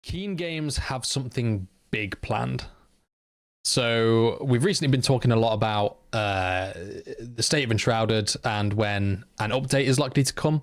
Keen Games have something big planned. So we've recently been talking a lot about the state of Enshrouded and when an update is likely to come.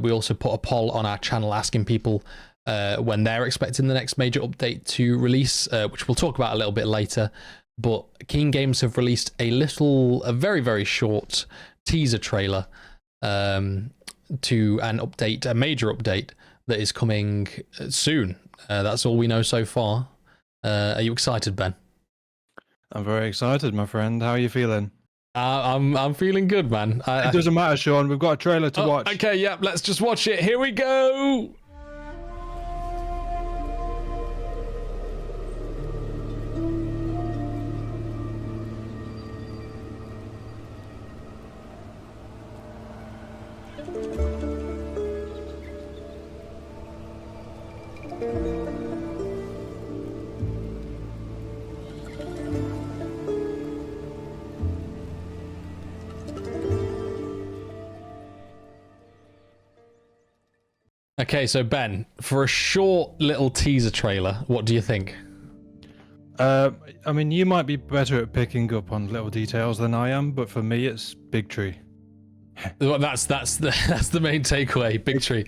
We also put a poll on our channel asking people when they're expecting the next major update to release, which we'll talk about a little bit later. But Keen Games have released a very, very short teaser trailer to an update, a major update that is coming soon. That's all we know so far. Are you excited, Ben? I'm very excited, my friend. How are you feeling? I'm feeling good, man. It doesn't matter, Sean. We've got a trailer to watch. Okay, yeah, let's just watch it. Here we go. Okay, so Ben, for a short little teaser trailer, what do you think? I mean, you might be better at picking up on little details than I am, but for me, it's big tree. Well, that's the main takeaway. Big tree.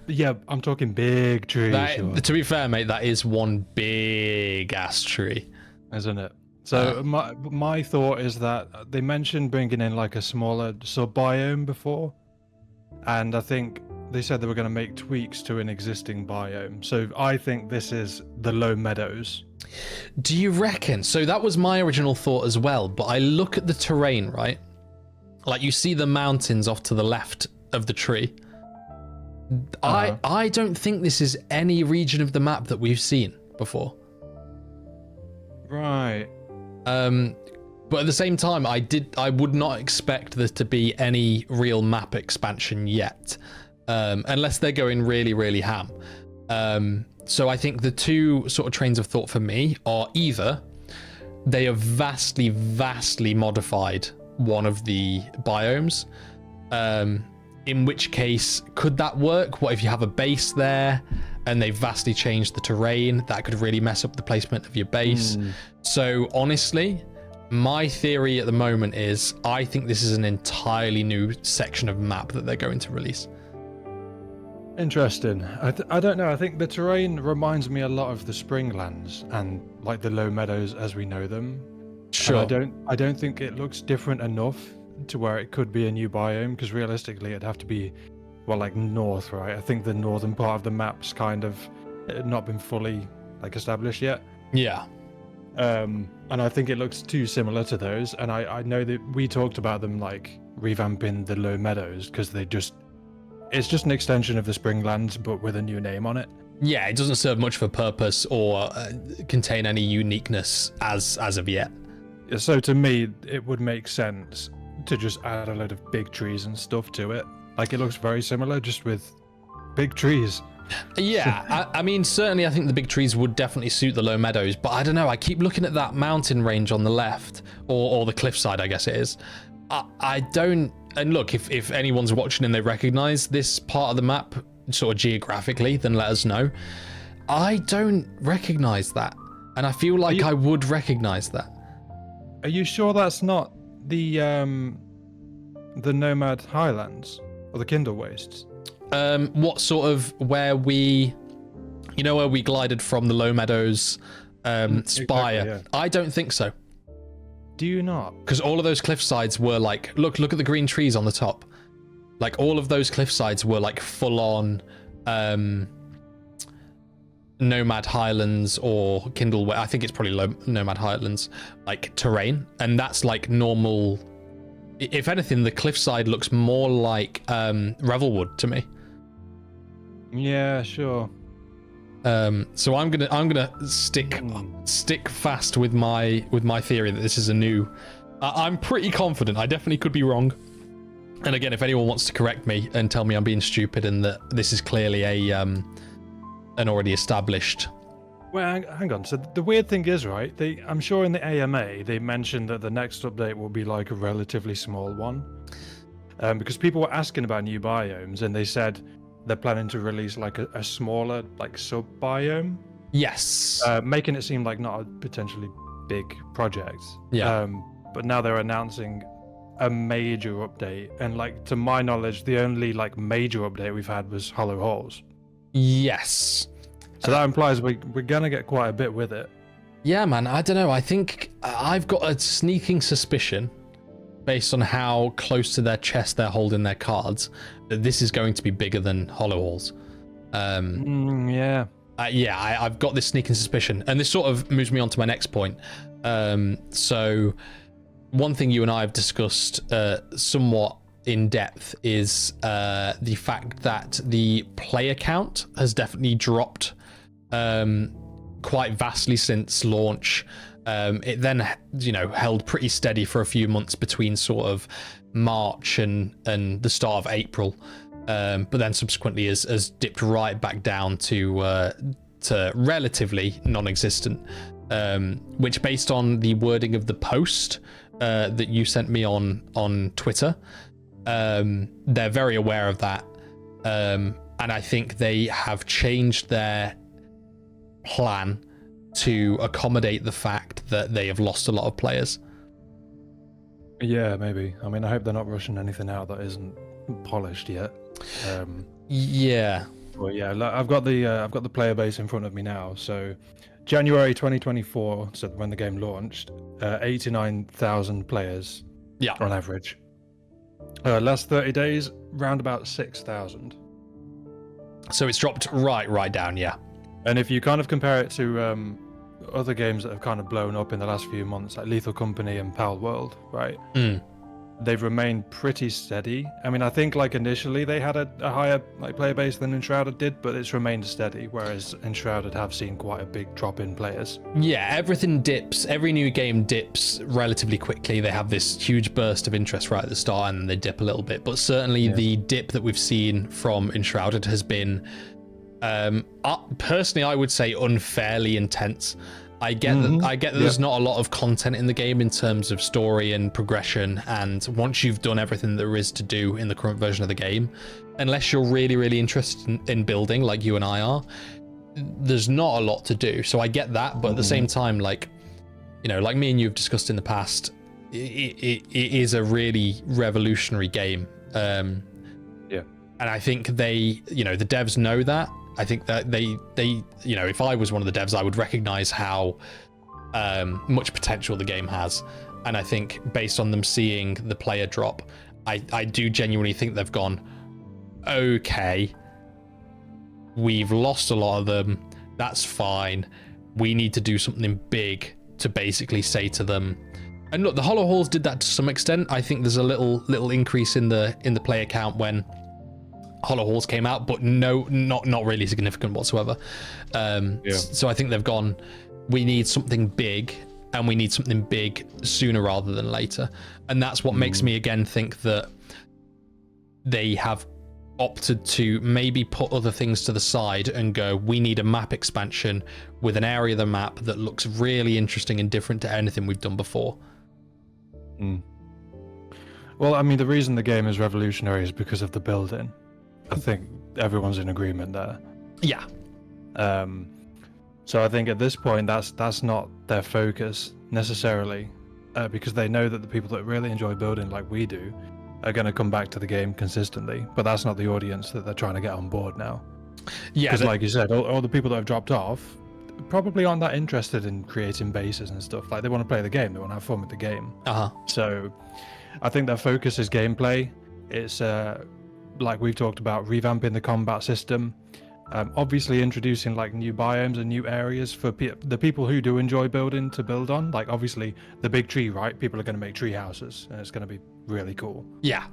Yeah, I'm talking big tree. Sure. To be fair, mate, that is one big ass tree, isn't it? So my thought is that they mentioned bringing in like a smaller sub-biome before, and I think they said they were going to make tweaks to an existing biome. So I think this is the low meadows. Do you reckon? So that was my original thought as well, but I look at the terrain, right? Like you see the mountains off to the left of the tree. I don't think this is any region of the map that we've seen before. Right. But at the same time, I would not expect there to be any real map expansion yet. Unless they're going really, really ham. So I think the two sort of trains of thought for me are either they have vastly, vastly modified one of the biomes, in which case, could that work? What if you have a base there and they've vastly changed the terrain? That could really mess up the placement of your base. So honestly, my theory at the moment is I think this is an entirely new section of map that they're going to release. Interesting. I don't know. I think the terrain reminds me a lot of the Springlands and like the low meadows as we know them. Sure. And I don't think it looks different enough to where it could be a new biome, because realistically it'd have to be, well, like north, right? I think the northern part of the map's kind of not been fully like established yet. Yeah. And I think it looks too similar to those. And I know that we talked about them like revamping the low meadows because it's just an extension of the Springlands, but with a new name on it. Yeah, it doesn't serve much of a purpose or contain any uniqueness as of yet. So to me, it would make sense to just add a load of big trees and stuff to it. Like it looks very similar, just with big trees. Yeah, I mean, certainly I think the big trees would definitely suit the low meadows, but I don't know, I keep looking at that mountain range on the left, or the cliffside, I guess it is. I don't, and look, if anyone's watching and they recognize this part of the map, sort of geographically, then let us know. I don't recognize that, and I feel like I would recognize that. Are you sure that's not the Nomad Highlands or the Kindle Wastes? What sort of where we glided from the low meadows spire? Exactly, yeah. I don't think so. Do you not? Because all of those cliff sides were like, look at the green trees on the top. Like all of those cliff sides were like full on Nomad Highlands or Kindle. I think it's probably Nomad Highlands like terrain, and that's like normal. If anything, the cliffside looks more like Revelwood to me. Yeah, sure. So I'm gonna stick fast with my theory that this is a new. I'm pretty confident. I definitely could be wrong. And again, if anyone wants to correct me and tell me I'm being stupid and that this is clearly an already established. Well, hang on. So the weird thing is, right? I'm sure in the AMA they mentioned that the next update will be like a relatively small one, because people were asking about new biomes and they said they're planning to release like a smaller like sub biome. Yes. Making it seem like not a potentially big project. Yeah. But now they're announcing a major update, and like to my knowledge, the only like major update we've had was Hollow Halls. Yes. So that implies we're gonna get quite a bit with it. Yeah, man. I don't know. I think I've got a sneaking suspicion, based on how close to their chest they're holding their cards, that this is going to be bigger than Hollow Halls. Yeah. I've got this sneaking suspicion, and this sort of moves me on to my next point. So one thing you and I have discussed somewhat in depth is the fact that the player count has definitely dropped quite vastly since launch. It then, held pretty steady for a few months between sort of March and the start of April. But then subsequently has dipped right back down to relatively non-existent, which, based on the wording of the post that you sent me on Twitter, they're very aware of that, and I think they have changed their plan to accommodate the fact that they have lost a lot of players. Yeah, maybe. I mean, I hope they're not rushing anything out that isn't polished yet. Yeah. Well, yeah, I've got the player base in front of me now. So, January 2024, so when the game launched, 89,000 players. Yeah. On average. Last 30 days, round about 6,000. So it's dropped right down. Yeah. And if you kind of compare it to other games that have kind of blown up in the last few months, like Lethal Company and Pal World, right? They've remained pretty steady. I mean, I think like initially they had a higher like player base than Enshrouded did, but it's remained steady, whereas Enshrouded have seen quite a big drop in players. Yeah, everything dips. Every new game dips relatively quickly. They have this huge burst of interest right at the start, and then they dip a little bit. But certainly the dip that we've seen from Enshrouded has been, personally, I would say unfairly intense. I get that there's not a lot of content in the game in terms of story and progression, and once you've done everything there is to do in the current version of the game, unless you're really interested in building like you and I are, there's not a lot to do. So I get that, but at the same time, like me and you have discussed in the past, it is a really revolutionary game. And I think the devs know that. I think that they if I was one of the devs, I would recognize how much potential the game has. And I think based on them seeing the player drop, I do genuinely think they've gone, okay, we've lost a lot of them. That's fine. We need to do something big to basically say to them. And look, the Hollow Halls did that to some extent. I think there's a little increase in the player count when Hollow Halls came out, but not really significant whatsoever. So I think they've gone, we need something big, and we need something big sooner rather than later. And that's what makes me again think that they have opted to maybe put other things to the side and go, we need a map expansion with an area of the map that looks really interesting and different to anything we've done before. Well, I mean, the reason the game is revolutionary is because of the building. I think everyone's in agreement there. Yeah. So I think at this point, that's not their focus necessarily, because they know that the people that really enjoy building like we do are going to come back to the game consistently. But that's not the audience that they're trying to get on board now. Yeah. Because like you said, all the people that have dropped off probably aren't that interested in creating bases and stuff. Like, they want to play the game. They want to have fun with the game. So I think their focus is gameplay. It's like we've talked about, revamping the combat system, obviously introducing like new biomes and new areas for the people who do enjoy building to build on. Like, obviously the big tree, right? People are going to make tree houses, and it's going to be really cool. Yeah.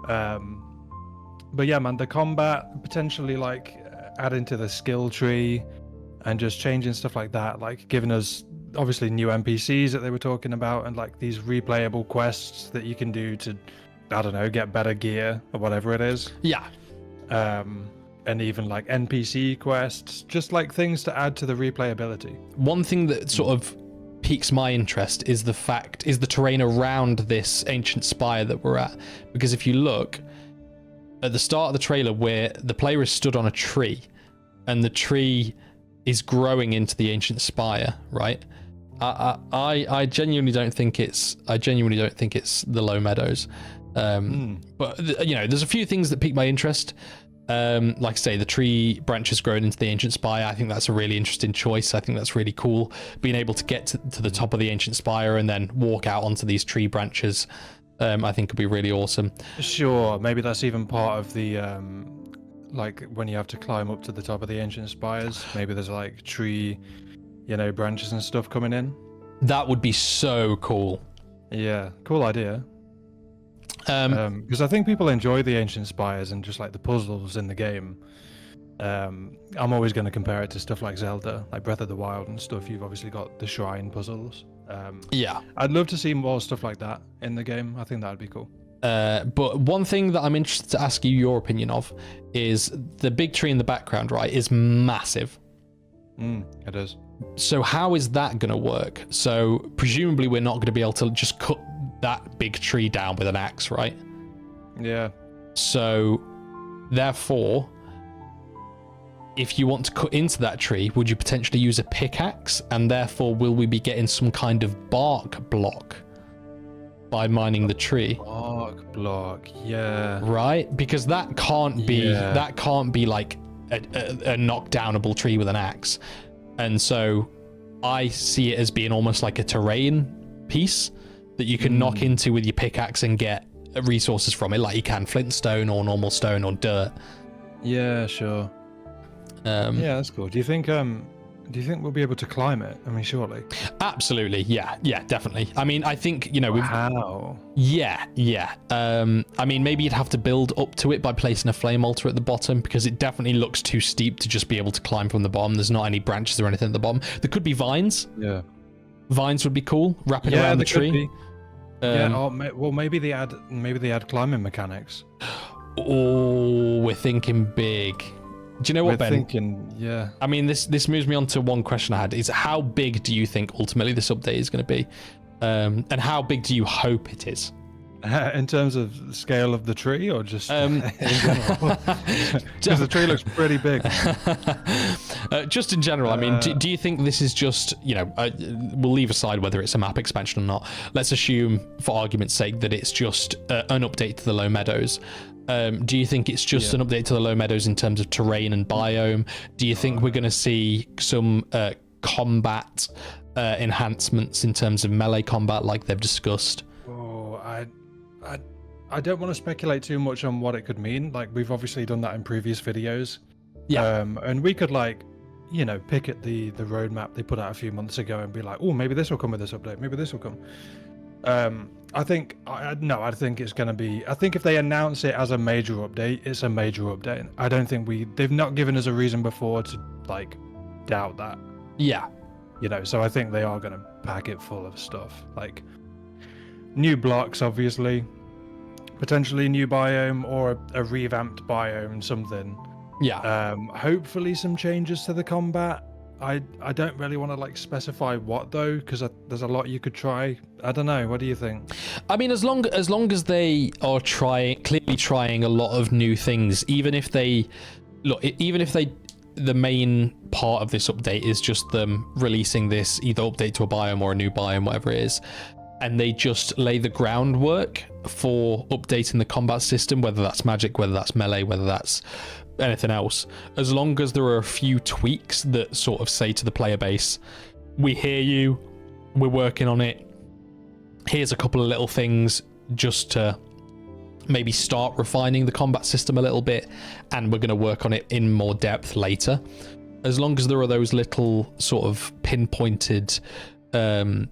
But yeah, man, the combat, potentially like adding to the skill tree and just changing stuff like that, like giving us obviously new NPCs that they were talking about, and like these replayable quests that you can do to, I don't know, get better gear or whatever it is. Yeah. And even like NPC quests, just like things to add to the replayability. One thing that sort of piques my interest is the terrain around this ancient spire that we're at. Because if you look, at the start of the trailer where the player is stood on a tree, and the tree is growing into the ancient spire, right? I genuinely don't think it's the Low Meadows. But there's a few things that pique my interest. Like I say, the tree branches growing into the ancient spire. I think that's a really interesting choice. I think that's really cool. Being able to get to the top of the ancient spire and then walk out onto these tree branches, I think could be really awesome. Sure, maybe that's even part of the like when you have to climb up to the top of the ancient spires. Maybe there's like tree, branches and stuff coming in. That would be so cool. Yeah, cool idea. Because I think people enjoy the ancient spires and just like the puzzles in the game. I'm always going to compare it to stuff like Zelda, like Breath of the Wild and stuff. You've obviously got the shrine puzzles. Yeah, I'd love to see more stuff like that in the game. I think that would be cool. But one thing that I'm interested to ask you your opinion of is the big tree in the background, right, is massive. It is. So how is that going to work? So presumably we're not going to be able to just cut that big tree down with an axe, right? Yeah. So therefore, if you want to cut into that tree, would you potentially use a pickaxe? And therefore, will we be getting some kind of bark block by mining the tree? Bark block, yeah. Right? Because that can't be like a knockdownable tree with an axe. And so I see it as being almost like a terrain piece that you can knock into with your pickaxe and get resources from it, like you can flintstone or normal stone or dirt. Yeah, sure. Yeah, that's cool. Do you think we'll be able to climb it? I mean, surely. Absolutely. Yeah, definitely. I mean, I think, Wow. Yeah. I mean, maybe you'd have to build up to it by placing a flame altar at the bottom, because it definitely looks too steep to just be able to climb from the bottom. There's not any branches or anything at the bottom. There could be vines. Yeah. Vines would be cool, wrapping around the tree. Maybe they add climbing mechanics. Oh, we're thinking big. Do you know what, Ben? Yeah. I mean, this moves me on to one question I had: is how big do you think ultimately this update is going to be, and how big do you hope it is? In terms of the scale of the tree, or just in general? Because the tree looks pretty big. Just in general, I mean, do you think this is just, we'll leave aside whether it's a map expansion or not. Let's assume, for argument's sake, that it's just an update to the Low Meadows. Do you think it's just an update to the Low Meadows in terms of terrain and biome? Do you think we're going to see some combat enhancements in terms of melee combat like they've discussed? Oh, I don't want to speculate too much on what it could mean. Like, we've obviously done that in previous videos. Yeah. And we could pick at the roadmap they put out a few months ago and be like, oh, maybe this will come with this update. Maybe this will come. I think it's going to be, I think if they announce it as a major update, it's a major update. I don't think they've not given us a reason before to doubt that. Yeah. So I think they are going to pack it full of stuff, like new blocks, obviously, potentially new biome or a revamped biome, something. Yeah. Hopefully some changes to the combat. I don't really want to specify what though, because there's a lot you could try. I don't know. What do you think? I mean, as long as they are clearly trying a lot of new things, even if the main part of this update is just them releasing this either update to a biome or a new biome, whatever it is, and they just lay the groundwork for updating the combat system, whether that's magic, whether that's melee, whether that's anything else, as long as there are a few tweaks that sort of say to the player base, we hear you, we're working on it, here's a couple of little things just to maybe start refining the combat system a little bit, and we're going to work on it in more depth later. As long as there are those little sort of pinpointed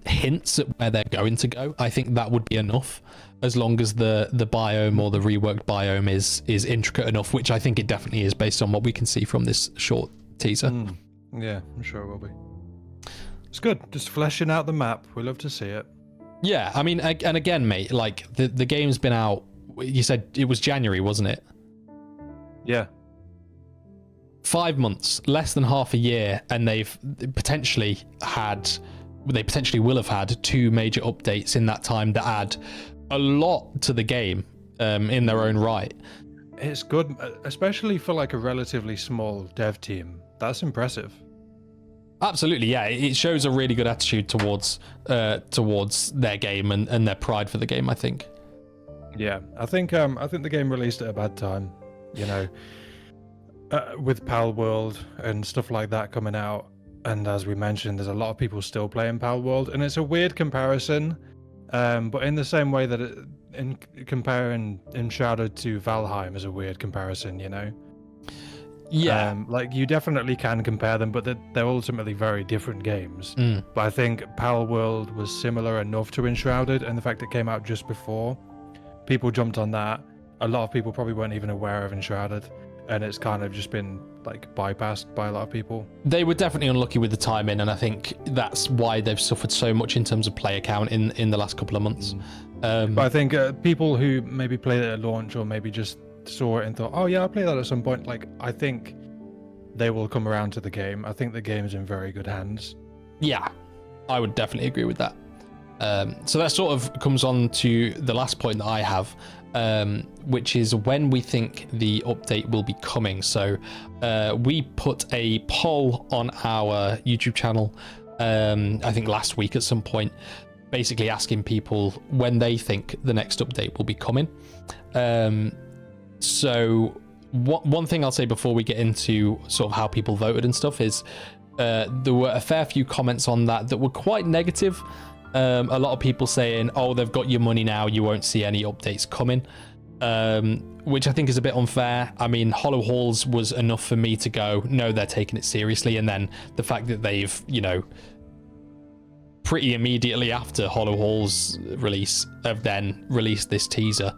hints at where they're going to go, I think that would be enough. As long as the biome or the reworked biome is intricate enough, which I think it definitely is based on what we can see from this short teaser. Yeah, I'm sure it will be. It's good. Just fleshing out the map. We love to see it. Yeah, I mean, and again, mate, the game's been out, you said it was January, wasn't it? Yeah. 5 months, less than half a year, and they potentially will have had 2 major updates in that time that add a lot to the game in their own right. It's good, especially for like a relatively small dev team. That's impressive. Absolutely, yeah. It shows a really good attitude towards their game and their pride for the game, I think. Yeah, I think the game released at a bad time, you know, with Pal World and stuff like that coming out. And as we mentioned, there's a lot of people still playing Pal World, and it's a weird comparison. But in the same way that in comparing Enshrouded to Valheim is a weird comparison, you know. Yeah. Like you definitely can compare them, but they're ultimately very different games. But I think Pal World was similar enough to Enshrouded, and the fact it came out just before, people jumped on that. A lot of people probably weren't even aware of Enshrouded, and it's kind of just been like bypassed by a lot of people. They were definitely unlucky with the timing, and I think that's why they've suffered so much in terms of player count in the last couple of months. But I think people who maybe played it at launch or maybe just saw it and thought, oh yeah, I'll play that at some point, like I think they will come around to the game. I think the game is in very good hands. Yeah, I would definitely agree with that. So that sort of comes on to the last point that I have, which is when we think the update will be coming. So we put a poll on our YouTube channel, I think last week at some point, basically asking people when they think the next update will be coming. So one thing I'll say before we get into sort of how people voted and stuff is there were a fair few comments on that were quite negative. A lot of people saying, oh, they've got your money now, you won't see any updates coming, which I think is a bit unfair. I mean, Hollow Halls was enough for me to go, no, they're taking it seriously. And then the fact that they've, you know, pretty immediately after Hollow Halls release have then released this teaser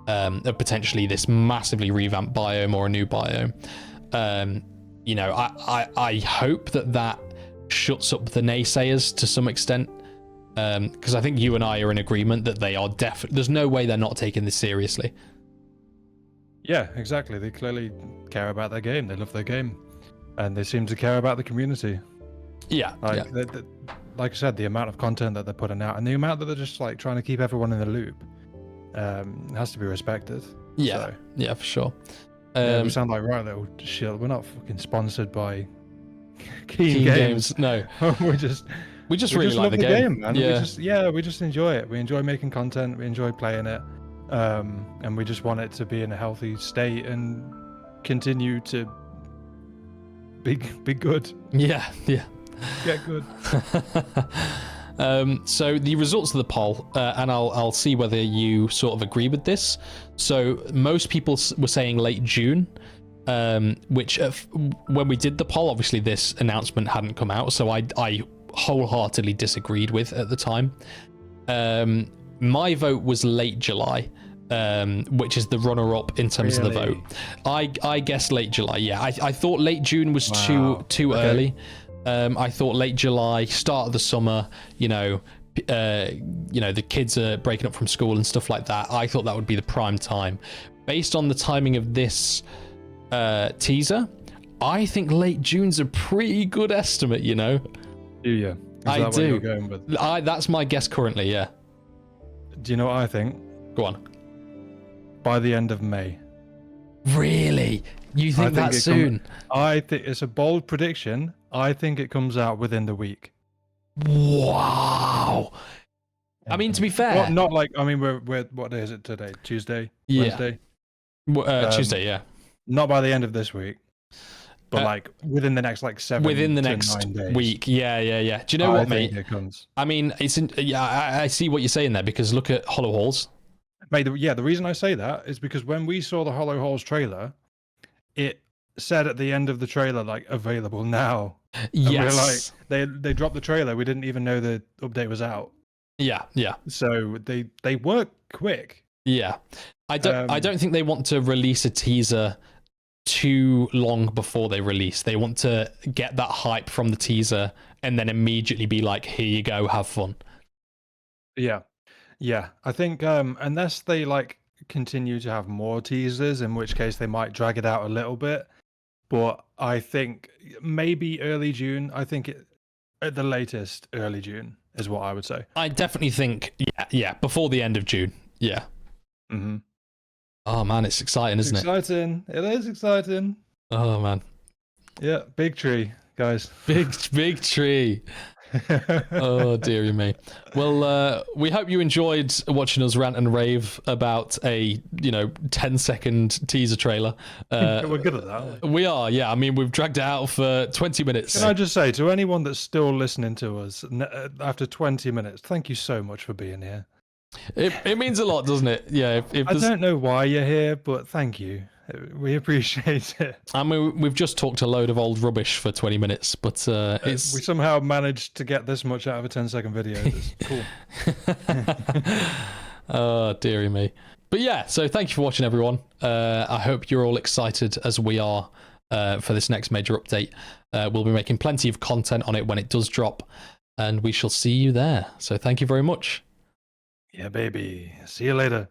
of potentially this massively revamped biome or a new biome. You know, I hope that shuts up the naysayers to some extent. Because I think you and I are in agreement that they are there's no way they're not taking this seriously. Yeah, exactly. They clearly care about their game. They love their game, and they seem to care about the community. Yeah, like, like I said, the amount of content that they're putting out and the amount that they're just like trying to keep everyone in the loop has to be respected. Yeah, so, yeah, for sure. We sound like right little shit. We're not fucking sponsored by Keen Games. No, we just really like the game, man. We just enjoy it. We enjoy making content. We enjoy playing it, and we just want it to be in a healthy state and continue to be good. Yeah. Get good. So the results of the poll, and I'll see whether you sort of agree with this. So most people were saying late June, which when we did the poll, obviously this announcement hadn't come out, so I wholeheartedly disagreed with at the time. My vote was late July, which is the runner-up in terms of the vote. I guess late July. Yeah, I thought late June was too early. I thought late July, start of the summer. You know, the kids are breaking up from school and stuff like that. I thought that would be the prime time. Based on the timing of this teaser, I think late June's a pretty good estimate. You know. Do you? I do. What you're going with? That's my guess currently, yeah. Do you know what I think? Go on. By the end of May. Really? You think that soon? I think it's a bold prediction. I think it comes out within the week. Wow. I mean, to be fair. Well, not like, I mean, we're what day is it today? Tuesday? Wednesday? Tuesday, yeah. Not by the end of this week. But like within the next like 7 within the next 9 days. week, yeah. Do you know what, mate? It comes. I mean, I see what you're saying there, because look at Hollow Halls. Mate, the reason I say that is because when we saw the Hollow Halls trailer, it said at the end of the trailer like available now. Yes. We were like, they dropped the trailer. We didn't even know the update was out. Yeah. So they work quick. Yeah, I don't think they want to release a teaser too long before they release. They want to get that hype from the teaser and then immediately be like, here you go, have fun. Yeah. I think unless they like continue to have more teasers, in which case they might drag it out a little bit. But I think maybe early June. I think at the latest early June is what I would say. I definitely think, yeah, before the end of June. Yeah. Mm-hmm. Oh man, it's exciting, isn't it? Exciting. It is exciting. Oh man. Yeah, big tree, guys. Big tree. Oh dearie me. Well, we hope you enjoyed watching us rant and rave about a 10-second teaser trailer. We're good at that. We are, yeah. I mean, we've dragged it out for 20 minutes. Can I just say to anyone that's still listening to us after 20 minutes, thank you so much for being here. It means a lot, doesn't it? Yeah. If I don't know why you're here, but thank you. We appreciate it. I mean, we've just talked a load of old rubbish for 20 minutes, but we somehow managed to get this much out of a 10-second video. That's cool. Oh, dearie me. But yeah, so thank you for watching, everyone. I hope you're all excited as we are for this next major update. We'll be making plenty of content on it when it does drop, and we shall see you there. So thank you very much. Yeah, baby. See you later.